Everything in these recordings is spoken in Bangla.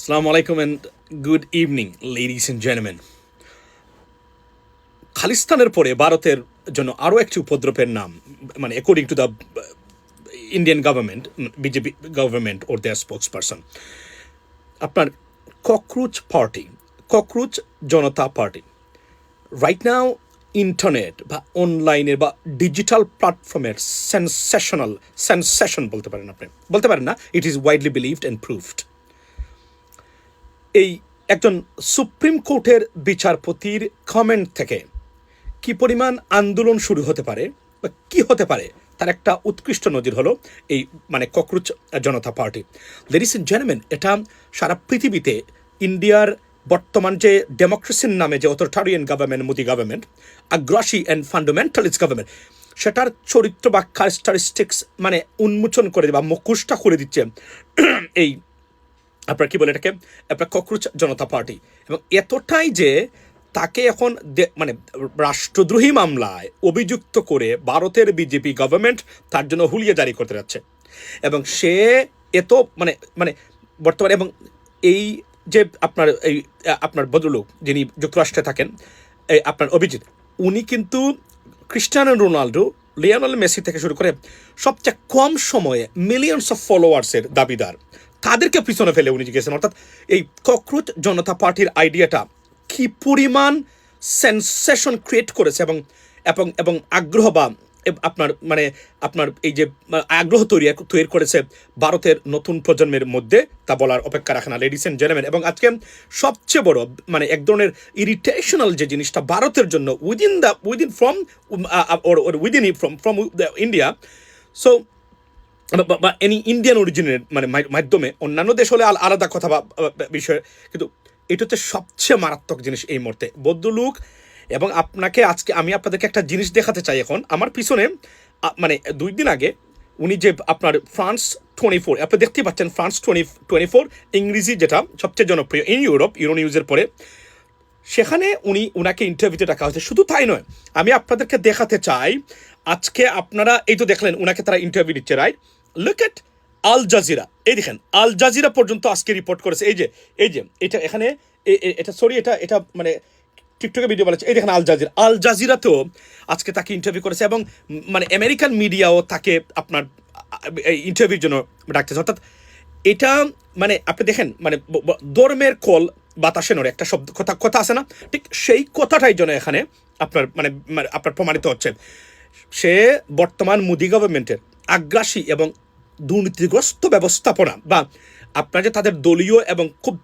Assalamu alaikum and good evening, ladies and gentlemen. খালিস্তানের পরে ভারতের জন্য আরও একটি উপদ্রবের নাম মানে according to the Indian government BJP government or their spokesperson আপনার cockroach party cockroach Janata party right now internet বা অনলাইনের বা ডিজিটাল প্ল্যাটফর্মের সেন্সেশন বলতে পারেন আপনি বলতে পারেন না it is widely believed and proved এই একজন সুপ্রিম কোর্টের বিচারপতির কমেন্ট থেকে কি পরিমাণ আন্দোলন শুরু হতে পারে বা কী হতে পারে তার একটা উৎকৃষ্ট নজির হলো এই মানে cockroach Janata party. Ladies and gentleman, এটা সারা পৃথিবীতে ইন্ডিয়ার বর্তমান যে ডেমোক্রেসির নামে যে অথরিটারিয়ান গভর্নমেন্ট মোদি গভর্নমেন্ট আগ্রাসী অ্যান্ড ফান্ডামেন্টালিস্ট গভর্নমেন্ট সেটার চরিত্র বা ক্যারেক্টারিস্টিক্স মানে উন্মোচন করে বা মুখোশটা করে দিচ্ছে এই আপনার কী বলে এটাকে আপনার ককরোচ জনতা পার্টি। এবং এতটাই যে তাকে এখন মানে রাষ্ট্রদ্রোহী মামলায় অভিযুক্ত করে ভারতের বিজেপি গভর্নমেন্ট তার জন্য হুলিয়া জারি করতে যাচ্ছে এবং সে এত মানে মানে বর্তমানে এবং এই যে আপনার এই আপনার ভদ্রলোক যিনি যুক্তরাষ্ট্রে থাকেন এই আপনার অভিজিৎ, উনি কিন্তু ক্রিস্টিয়ানো রোনাল্ডো লিওনেল মেসি থেকে শুরু করে সবচেয়ে কম সময়ে মিলিয়নস অফ ফলোয়ার্সের দাবিদার, তাদেরকে পিছনে ফেলে উনি গেছেন। অর্থাৎ এই ককরোচ জনতা পার্টির আইডিয়াটা কি পরিমাণ সেন্সেশন ক্রিয়েট করেছে এবং এবং এবং আগ্রহ বা আপনার মানে আপনার এই যে আগ্রহ তৈরি করেছে ভারতের নতুন প্রজন্মের মধ্যে, তা বলার অপেক্ষা রাখে না লেডিস অ্যান্ড জেন্টলম্যান। এবং আজকে সবচেয়ে বড় মানে এক ধরনের ইরিটেশনাল যে জিনিসটা ভারতের জন্য উইদিন ইন্ডিয়া, সো বা এনি ইন্ডিয়ান অরিজিনের মানে মাধ্যমে অন্যান্য দেশ হলে আলাদা কথা বা বিষয়, কিন্তু এটা হচ্ছে সবচেয়ে মারাত্মক জিনিস এই মুহূর্তে বৌদ্ধলোক। এবং আপনাকে আজকে আমি আপনাদেরকে একটা জিনিস দেখাতে চাই। এখন আমার পিছনে মানে 2 দিন আগে উনি যে আপনার ফ্রান্স 24 আপনি দেখতেই পাচ্ছেন, ফ্রান্স 24 ইংরেজি যেটা সবচেয়ে জনপ্রিয় ইন ইউরো নিউজের পরে, সেখানে উনাকে ইন্টারভিউতে ডাকা হয়েছে। শুধু তাই নয়, আমি আপনাদেরকে দেখাতে চাই আজকে আপনারা এই তো দেখলেন উনাকে তারা ইন্টারভিউ দিচ্ছে, right? Look at Al Jazeera, এই দেখেন আল জাজিরা পর্যন্ত আজকে রিপোর্ট করেছে। এই যে এটা এখানে এটা সরি এটা মানে টিকটকে ভিডিও বলেছে, এই দেখেন আল জাজিরাতেও আজকে তাকে ইন্টারভিউ করেছে এবং মানে আমেরিকান মিডিয়াও তাকে আপনার ইন্টারভিউর জন্য ডাকতেছে। অর্থাৎ এটা মানে আপনি দেখেন মানে ধর্মের কল বাতাসে নড়ে একটা শব্দ কথা আছে না, ঠিক সেই কথাটাই জন্য এখানে আপনার মানে আপনার প্রমাণিত হচ্ছে। সে বর্তমান মোদি গভর্নমেন্টের আগ্রাসী এবং দুর্নীতিগ্রস্ত ব্যবস্থাপনা বা আপনার যে তাদের দলীয় এবং খুব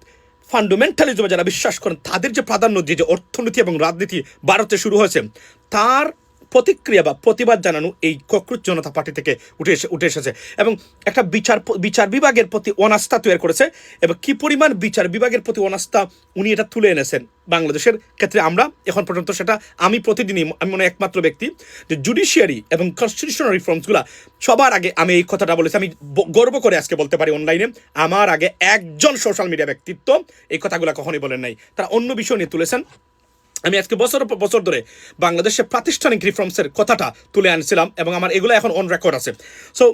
ফান্ডামেন্টালিজমে যারা বিশ্বাস করেন তাদের যে প্রাধান্য যে অর্থনীতি এবং রাজনীতি ভারতে শুরু হয়েছে তার প্রতিক্রিয়া বা প্রতিবাদ জানানো এই ককরোচ জনতা পার্টি থেকে উঠে এসেছে এবং একটা বিচার বিভাগের প্রতি অনাস্থা তৈরি করেছে। এবং কি পরিমাণ বিচার বিভাগের প্রতি অনাস্থা উনি এটা তুলে এনেছেন বাংলাদেশের ক্ষেত্রে। আমরা এখন পর্যন্ত সেটা আমি প্রতিদিনই আমি মনে একমাত্র ব্যক্তি যে জুডিশিয়ারি এবং কনস্টিটিউশনাল রিফর্মসগুলো সবার আগে আমি এই কথাটা বলেছি, আমি গর্ব করে আজকে বলতে পারি অনলাইনে আমার আগে একজন সোশ্যাল মিডিয়া ব্যক্তিত্ব এই কথাগুলো কখনোই বলেন নাই, তারা অন্য বিষয় নিয়ে তুলেছেন। আমি আজকে বছর পর বছর ধরে বাংলাদেশের প্রাতিষ্ঠানিক রিফর্মসের কথাটা তুলে আনছিলাম এবং আমার এগুলো এখন অন রেকর্ড আছে। সো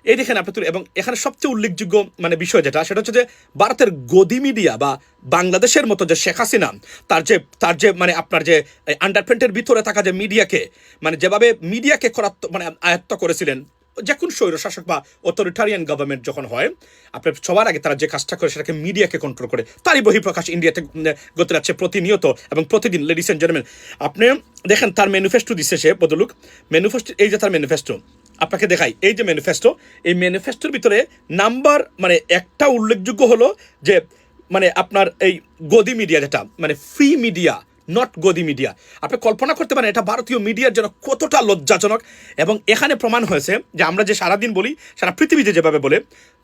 এই দেখেন আপনি তুলে, এবং এখানে সবচেয়ে উল্লেখযোগ্য মানে বিষয় যেটা সেটা হচ্ছে যে ভারতের গদি মিডিয়া বা বাংলাদেশের মতো যে শেখ হাসিনা তার যে মানে আপনার যে আন্ডারপ্যান্টের ভিতরে থাকা যে মিডিয়াকে মানে যেভাবে মিডিয়াকে মানে আয়ত্ত করেছিলেন যে কোন স্বৈরশাসক বা অথরিটারিয়ান গভর্নমেন্ট যখন হয়, আপনার সবার আগে তারা যে কাজটা করে সেটাকে মিডিয়াকে কন্ট্রোল করে, তারই বহিঃপ্রকাশ ইন্ডিয়াতে গতি যাচ্ছে প্রতিনিয়ত এবং প্রতিদিন। লেডিস অ্যান্ড জেন্টলম্যান, আপনি দেখেন তার ম্যানিফেস্টো দিচ্ছে সে বদলুক ম্যানিফেস্টো, এই যে তার ম্যানিফেস্টো আপনাকে দেখাই, এই যে ম্যানিফেস্টো, এই ম্যানিফেস্টোর ভিতরে নাম্বার মানে একটা উল্লেখযোগ্য হলো যে মানে আপনার এই গদি মিডিয়া যেটা মানে ফ্রি মিডিয়া নট গদি মিডিয়া। আপনি কল্পনা করতে পারেন এটা ভারতীয় মিডিয়ার জন্য কতটা লজ্জাজনক। এবং এখানে প্রমাণ হয়েছে যে আমরা যে সারাদিন বলি সারা পৃথিবীতে যেভাবে বলে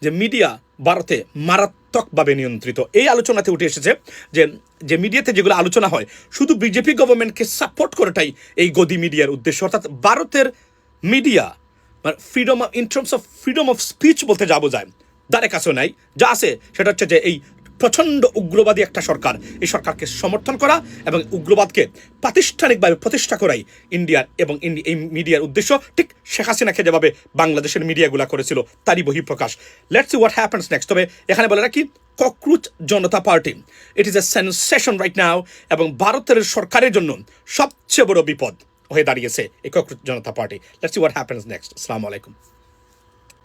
যে মিডিয়া ভারতে মারাত্মকভাবে নিয়ন্ত্রিত। এই আলোচনাতে উঠে এসেছে যে মিডিয়াতে যেগুলো আলোচনা হয় শুধু বিজেপি গভর্নমেন্টকে সাপোর্ট করাটাই এই গদি মিডিয়ার উদ্দেশ্য। অর্থাৎ ভারতের মিডিয়া মানে freedom in terms of freedom of speech বলতে যা বোঝায় দ্বারে কাছেও নাই, যা আছে সেটা হচ্ছে যে এই প্রচণ্ড উগ্রবাদী একটা সরকার, এই সরকারকে সমর্থন করা এবং উগ্রবাদকে প্রাতিষ্ঠানিকভাবে প্রতিষ্ঠা করাই ইন্ডিয়ার এবং এই মিডিয়ার উদ্দেশ্য, ঠিক শেখ হাসিনাকে যেভাবে বাংলাদেশের মিডিয়াগুলো করেছিল তারই বহিঃপ্রকাশ। Let's see what happens next. তবে এখানে বলে রাখি, cockroach Janata party it is a sensation right now, এবং ভারতের সরকারের জন্য সবচেয়ে বড় বিপদ হয়ে দাঁড়িয়েছে এই cockroach Janata party. Let's see what happens next. আসসালামু আলাইকুম।